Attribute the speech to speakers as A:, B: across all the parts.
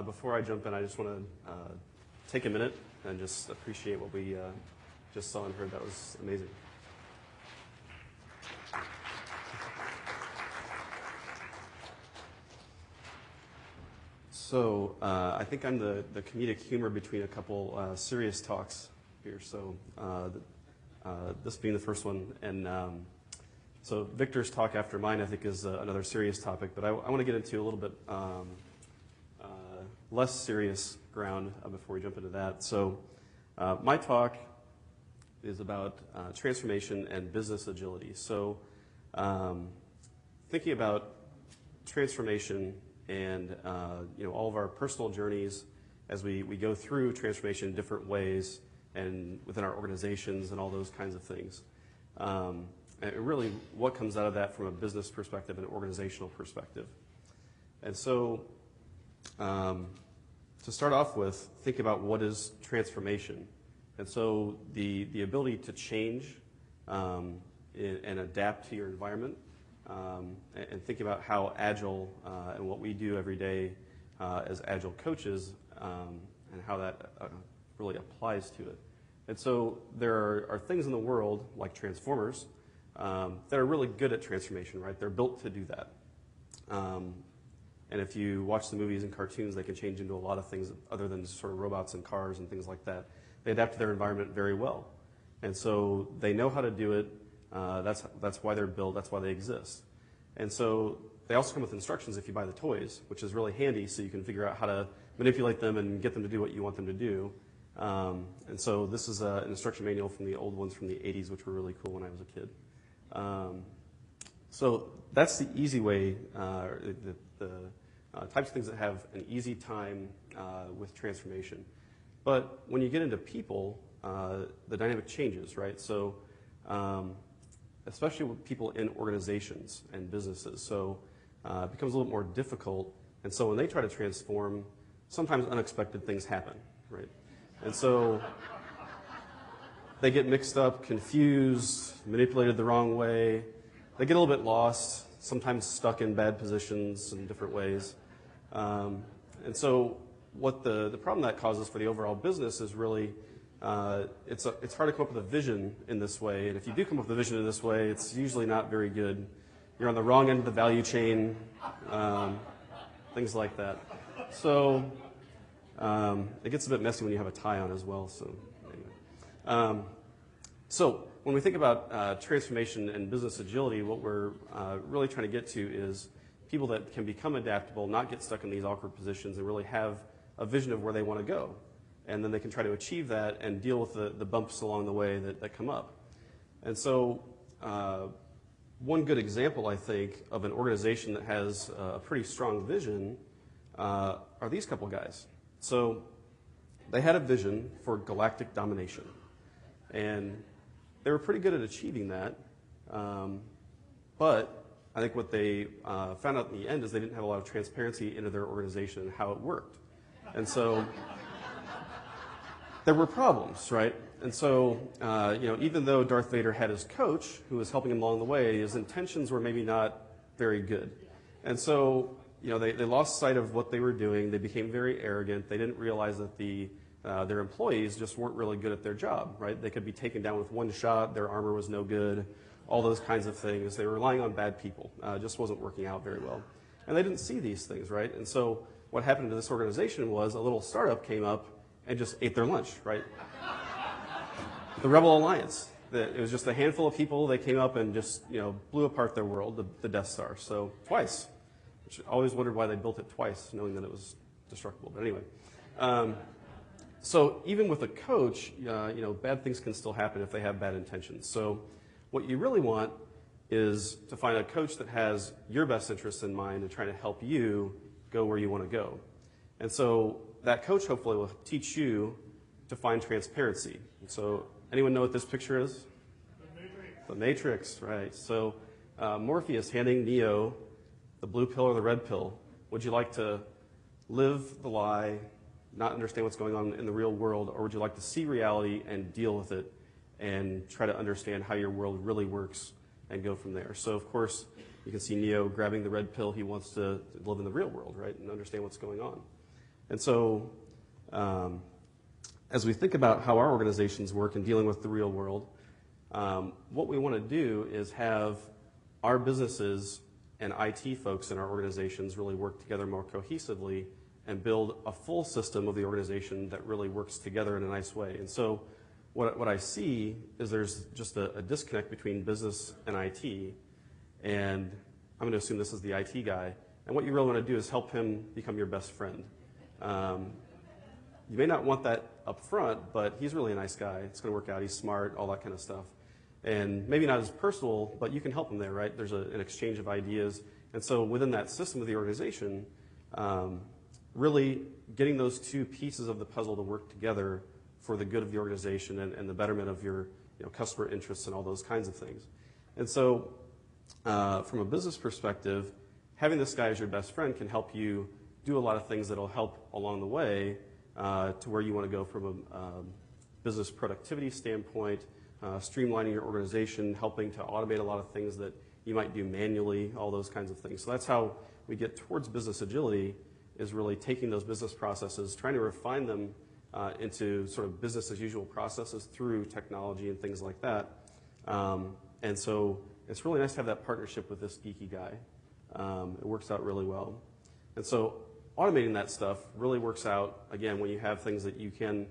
A: before I jump in, I just want to take a minute and just appreciate what we just saw and heard. That was amazing. So I think I'm the comedic humor between a couple serious talks here. So this being the first one, and so Victor's talk after mine, I think, is another serious topic. But I want to get into a little bit less serious ground before we jump into that. So my talk is about transformation and business agility. So thinking about transformation and all of our personal journeys as we go through transformation in different ways and within our organizations and all those kinds of things. And really what comes out of that from a business perspective and an organizational perspective. And so to start off with, think about what is transformation. And so the ability to change and adapt to your environment, and think about how agile and what we do every day as agile coaches and how that really applies to it. And so there are things in the world like transformers that are really good at transformation, right? They're built to do that. And if you watch the movies and cartoons, they can change into a lot of things other than sort of robots and cars and things like that. They adapt to their environment very well. And so they know how to do it. That's why they're built. That's why they exist. And so they also come with instructions if you buy the toys, which is really handy so you can figure out how to manipulate them and get them to do what you want them to do. And so this is an instruction manual from the old ones from the 80s, which were really cool when I was a kid. So that's the easy way, the types of things that have an easy time with transformation. But when you get into people, the dynamic changes, right? So especially with people in organizations and businesses. So it becomes a little more difficult. And so when they try to transform, sometimes unexpected things happen, right? And so they get mixed up, confused, manipulated the wrong way. They get a little bit lost, sometimes stuck in bad positions in different ways. And so what the problem that causes for the overall business is really, it's hard to come up with a vision in this way. And if you do come up with a vision in this way, it's usually not very good. You're on the wrong end of the value chain, things like that. So it gets a bit messy when you have a tie on as well. So anyway. So when we think about transformation and business agility, what we're really trying to get to is people that can become adaptable, not get stuck in these awkward positions, and really have a vision of where they want to go. And then they can try to achieve that and deal with the bumps along the way that come up. And so one good example, I think, of an organization that has a pretty strong vision are these couple guys. So they had a vision for galactic domination. And they were pretty good at achieving that. But I think what they found out in the end is they didn't have a lot of transparency into their organization and how it worked. And so there were problems, right? And so, even though Darth Vader had his coach who was helping him along the way, his intentions were maybe not very good. And so, they lost sight of what they were doing. They became very arrogant. They didn't realize that their employees just weren't really good at their job, right? They could be taken down with one shot. Their armor was no good. All those kinds of things. They were relying on bad people. It just wasn't working out very well. And they didn't see these things, right? And so what happened to this organization was a little startup came up and just ate their lunch, right? The Rebel Alliance. It was just a handful of people. They came up and just, blew apart their world, the Death Star. So twice. Which I always wondered why they built it twice, knowing that it was destructible. But anyway. So even with a coach, bad things can still happen if they have bad intentions. So what you really want is to find a coach that has your best interests in mind and trying to help you go where you want to go. And so that coach hopefully will teach you to find transparency. And so anyone know what this picture is? The Matrix. The Matrix, right. So Morpheus handing Neo the blue pill or the red pill. Would you like to live the lie, not understand what's going on in the real world, or would you like to see reality and deal with it and try to understand how your world really works and go from there? So, of course, you can see Neo grabbing the red pill. He wants to live in the real world, right, and understand what's going on. And so as we think about how our organizations work in dealing with the real world, what we want to do is have our businesses and IT folks in our organizations really work together more cohesively and build a full system of the organization that really works together in a nice way. And so what I see is there's just a disconnect between business and IT, and I'm going to assume this is the IT guy, and what you really want to do is help him become your best friend. You may not want that up front, but he's really a nice guy. It's going to work out. He's smart, all that kind of stuff. And maybe not as personal, but you can help him there, right? There's an exchange of ideas. And so within that system of the organization, really getting those two pieces of the puzzle to work together for the good of the organization and the betterment of your customer interests and all those kinds of things. And so from a business perspective, having this guy as your best friend can help you do a lot of things that will help along the way to where you want to go from a business productivity standpoint, streamlining your organization, helping to automate a lot of things that you might do manually, all those kinds of things. So that's how we get towards business agility, is really taking those business processes, trying to refine them into sort of business as usual processes through technology and things like that. And so it's really nice to have that partnership with this geeky guy. It works out really well. And so automating that stuff really works out, again, when you have things that you can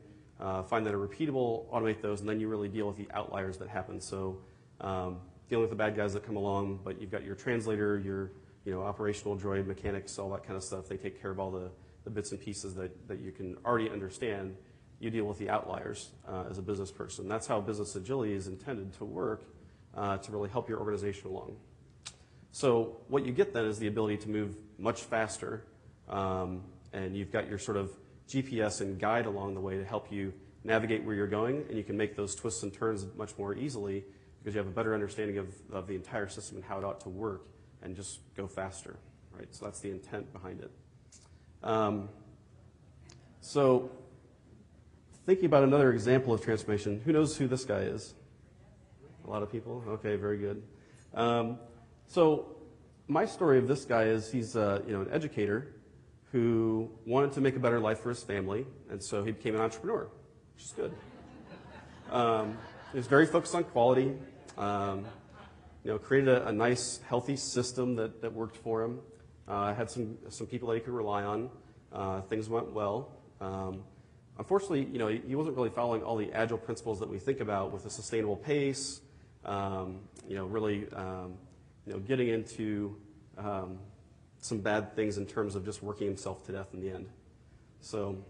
A: find that are repeatable, automate those, and then you really deal with the outliers that happen. So dealing with the bad guys that come along, but you've got your translator, your operational droid, mechanics, all that kind of stuff. They take care of all the bits and pieces that you can already understand. You deal with the outliers as a business person. That's how business agility is intended to work to really help your organization along. So what you get then is the ability to move much faster, and you've got your sort of GPS and guide along the way to help you navigate where you're going, and you can make those twists and turns much more easily because you have a better understanding of the entire system and how it ought to work, and just go faster, right? So that's the intent behind it. So thinking about another example of transformation, who knows who this guy is? A lot of people? Okay, very good. So my story of this guy is he's an educator who wanted to make a better life for his family, and so he became an entrepreneur, which is good. He was very focused on quality, created a nice, healthy system that worked for him, had some people that he could rely on. Things went well. Unfortunately, he wasn't really following all the agile principles that we think about with a sustainable pace, really getting into some bad things in terms of just working himself to death in the end. So,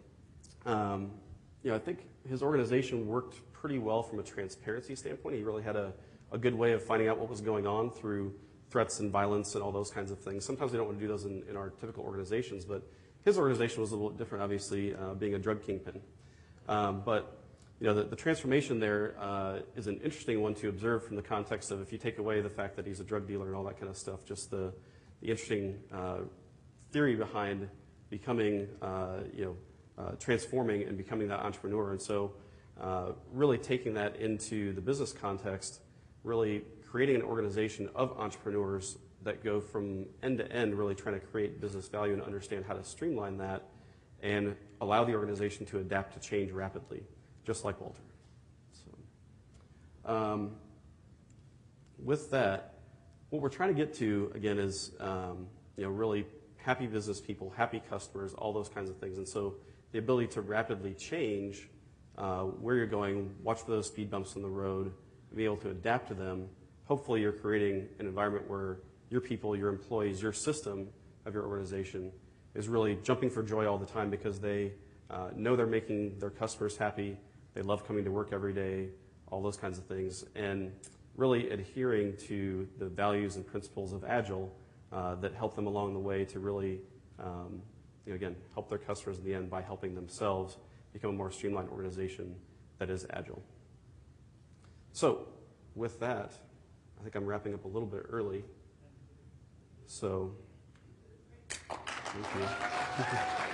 A: I think his organization worked pretty well from a transparency standpoint. He really had a good way of finding out what was going on through threats and violence and all those kinds of things. Sometimes we don't want to do those in our typical organizations, but his organization was a little different, obviously, being a drug kingpin. But the transformation there is an interesting one to observe from the context of if you take away the fact that he's a drug dealer and all that kind of stuff, just the interesting theory behind becoming, transforming and becoming that entrepreneur. And so really taking that into the business context, really creating an organization of entrepreneurs that go from end to end, really trying to create business value and understand how to streamline that and allow the organization to adapt to change rapidly, just like Walter. So, with that, what we're trying to get to, again, is really happy business people, happy customers, all those kinds of things. And so the ability to rapidly change where you're going, watch for those speed bumps on the road, be able to adapt to them. Hopefully you're creating an environment where your people, your employees, your system of your organization is really jumping for joy all the time because they know they're making their customers happy, they love coming to work every day, all those kinds of things, and really adhering to the values and principles of Agile that help them along the way to really, again, help their customers in the end by helping themselves become a more streamlined organization that is Agile. So with that, I think I'm wrapping up a little bit early. So, thank you.